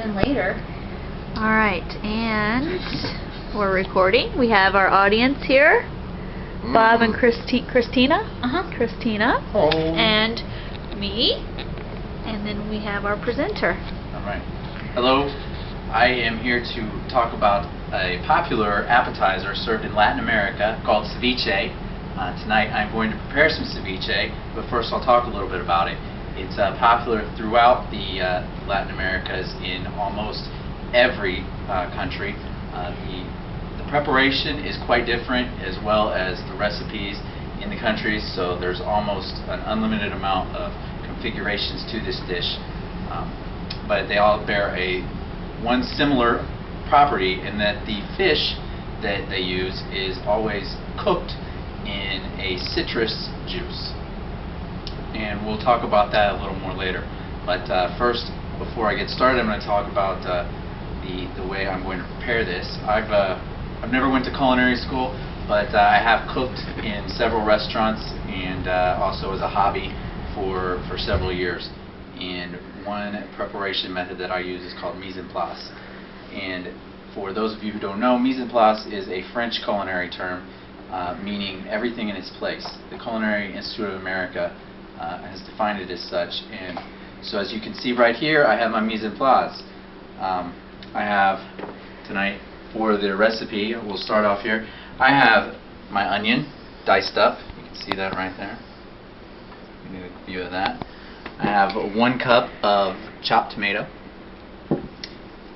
than later. Alright, and we're recording. We have our audience here. Bob and Christina. Christina. Oh. And me. And then we have our presenter. Alright. Hello. I am here to talk about a popular appetizer served in Latin America called ceviche. Tonight I'm going to prepare some ceviche, but first I'll talk a little bit about it. It's popular throughout the Latin Americas in almost every country. The preparation is quite different, as well as the recipes in the countries, so there's almost an unlimited amount of configurations to this dish. But they all bear one similar property in that the fish that they use is always cooked in a citrus juice. And we'll talk about that a little more later. But first, before I get started, I'm going to talk about the way I'm going to prepare this. I've never went to culinary school, but I have cooked in several restaurants and also as a hobby for several years. And one preparation method that I use is called mise en place. And for those of you who don't know, mise en place is a French culinary term meaning everything in its place. The Culinary Institute of America has defined it as such. And so as you can see right here, I have my mise en place. I have tonight for the recipe, we'll start off here. I have my onion diced up. You can see that right there. You get a view of that. I have 1 cup of chopped tomato.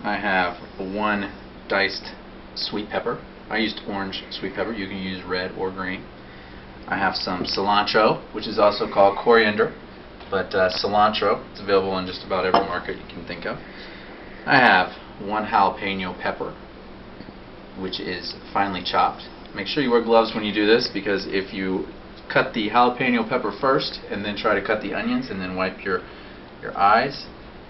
I have 1 diced sweet pepper. I used orange sweet pepper. You can use red or green. I have some cilantro, which is also called coriander, but cilantro, it's available in just about every market you can think of. I have 1 jalapeno pepper, which is finely chopped. Make sure you wear gloves when you do this, because if you cut the jalapeno pepper first and then try to cut the onions and then wipe your eyes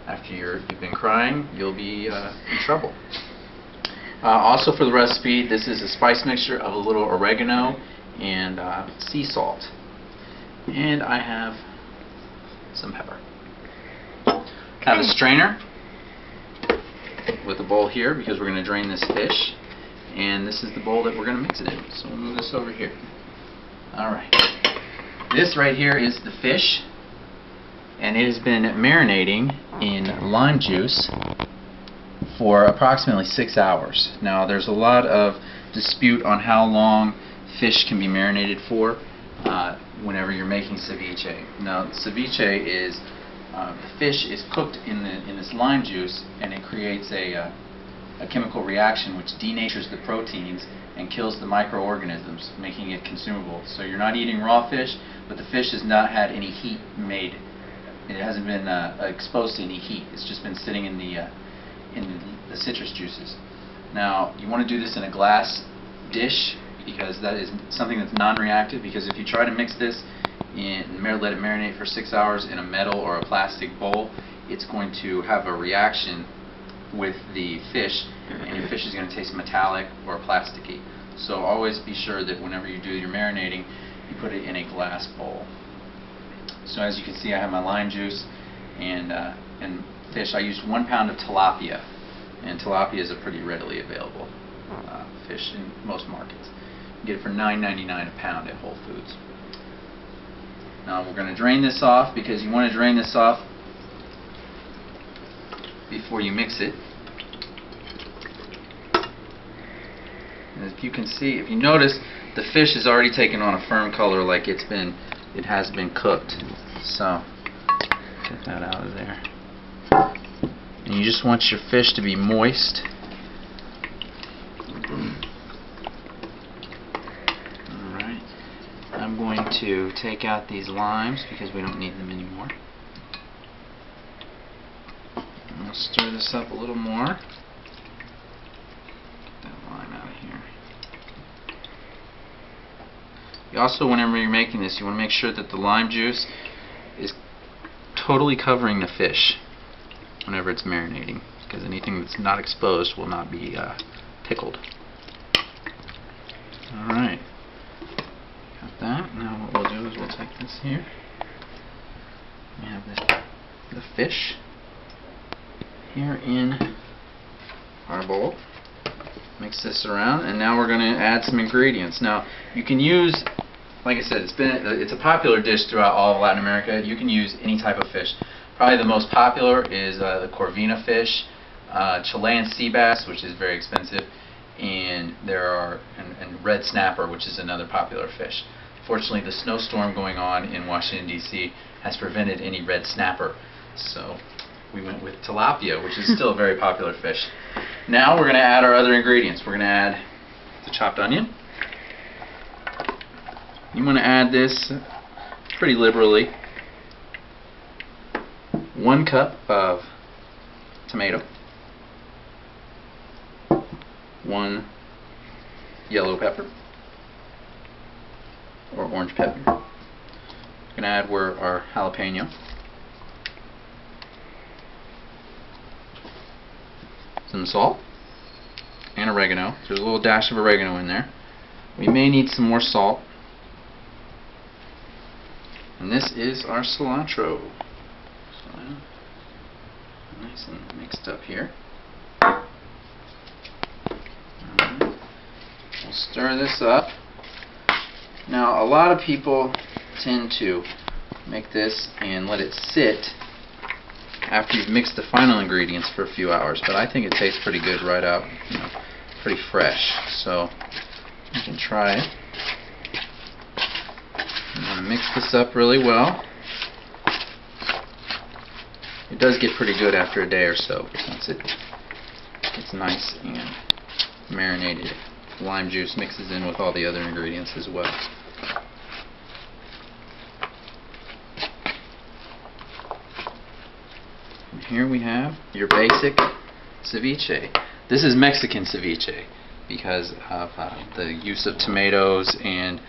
after you've been crying, you'll be in trouble. Also for the recipe, this is a spice mixture of a little oregano and sea salt. And I have some pepper. I have a strainer with a bowl here because we're going to drain this fish. And this is the bowl that we're going to mix it in. So we'll move this over here. Alright. This right here is the fish. And it has been marinating in lime juice for approximately 6 hours. Now there's a lot of dispute on how long fish can be marinated for whenever you're making ceviche. Now ceviche is the fish is cooked in this lime juice, and it creates a chemical reaction which denatures the proteins and kills the microorganisms, making it consumable. So you're not eating raw fish, but the fish has not had any heat made. It hasn't been exposed to any heat. It's just been sitting in the citrus juices. Now you want to do this in a glass dish, because that is something that's non-reactive, because if you try to mix this and let it marinate for 6 hours in a metal or a plastic bowl, it's going to have a reaction with the fish, and your fish is going to taste metallic or plasticky. So always be sure that whenever you do your marinating, you put it in a glass bowl. So as you can see, I have my lime juice and fish. I used 1 pound of tilapia, and tilapia is a pretty readily available fish in most markets. You get it for $9.99 a pound at Whole Foods. Now we're going to drain this off, because you want to drain this off before you mix it. And as you can see, if you notice, the fish has already taken on a firm color, like it has been cooked. So get that out of there. And you just want your fish to be moist. Alright. I'm going to take out these limes because we don't need them anymore. And we'll stir this up a little more. Get that lime out of here. You also, whenever you're making this, you want to make sure that the lime juice is totally covering the fish whenever it's marinating, because anything that's not exposed will not be pickled. Alright, got that. Now what we'll do is we'll take this here. We have the fish. here in our bowl. Mix this around, and now we're going to add some ingredients. Now, you can use, like I said, it's a popular dish throughout all of Latin America. You can use any type of fish. Probably the most popular is the Corvina fish, Chilean sea bass, which is very expensive, and red snapper, which is another popular fish. Fortunately, the snowstorm going on in Washington, D.C. has prevented any red snapper, so we went with tilapia, which is still a very popular fish. Now we're going to add our other ingredients. We're going to add the chopped onion. You want to add this pretty liberally. 1 cup of tomato. 1 yellow pepper or orange pepper. We're going to add our jalapeno. Some salt and oregano. There's a little dash of oregano in there. We may need some more salt. And this is our cilantro. So, nice and mixed up here. We'll stir this up. Now, a lot of people tend to make this and let it sit after you've mixed the final ingredients for a few hours, but I think it tastes pretty good right out, pretty fresh. So you can try it. I'm going to mix this up really well. It does get pretty good after a day or so once it's nice and marinated. Lime juice mixes in with all the other ingredients as well. And here we have your basic ceviche. This is Mexican ceviche because of the use of tomatoes and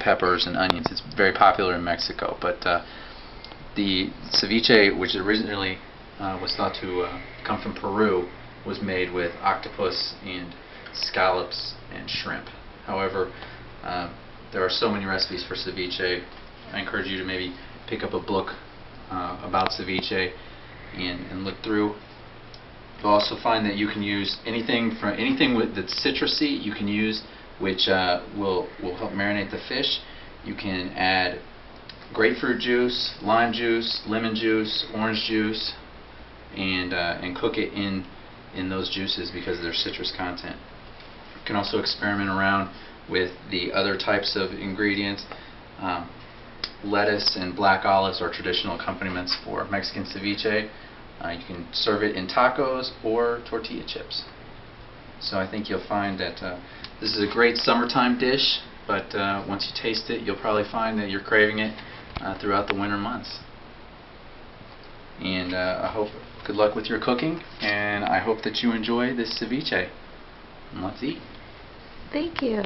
peppers and onions. It's very popular in Mexico, but the ceviche, which originally was thought to come from Peru, was made with octopus and scallops and shrimp. However, there are so many recipes for ceviche. I encourage you to maybe pick up a book about ceviche and look through. You'll also find that you can use anything that's citrusy. You can use, which will help marinate the fish. You can add grapefruit juice, lime juice, lemon juice, orange juice, and cook it in those juices because of their citrus content. You can also experiment around with the other types of ingredients. Lettuce and black olives are traditional accompaniments for Mexican ceviche. You can serve it in tacos or tortilla chips. So I think you'll find that this is a great summertime dish, but once you taste it, you'll probably find that you're craving it throughout the winter months. And I hope good luck with your cooking, and I hope that you enjoy this ceviche. And let's eat. Thank you.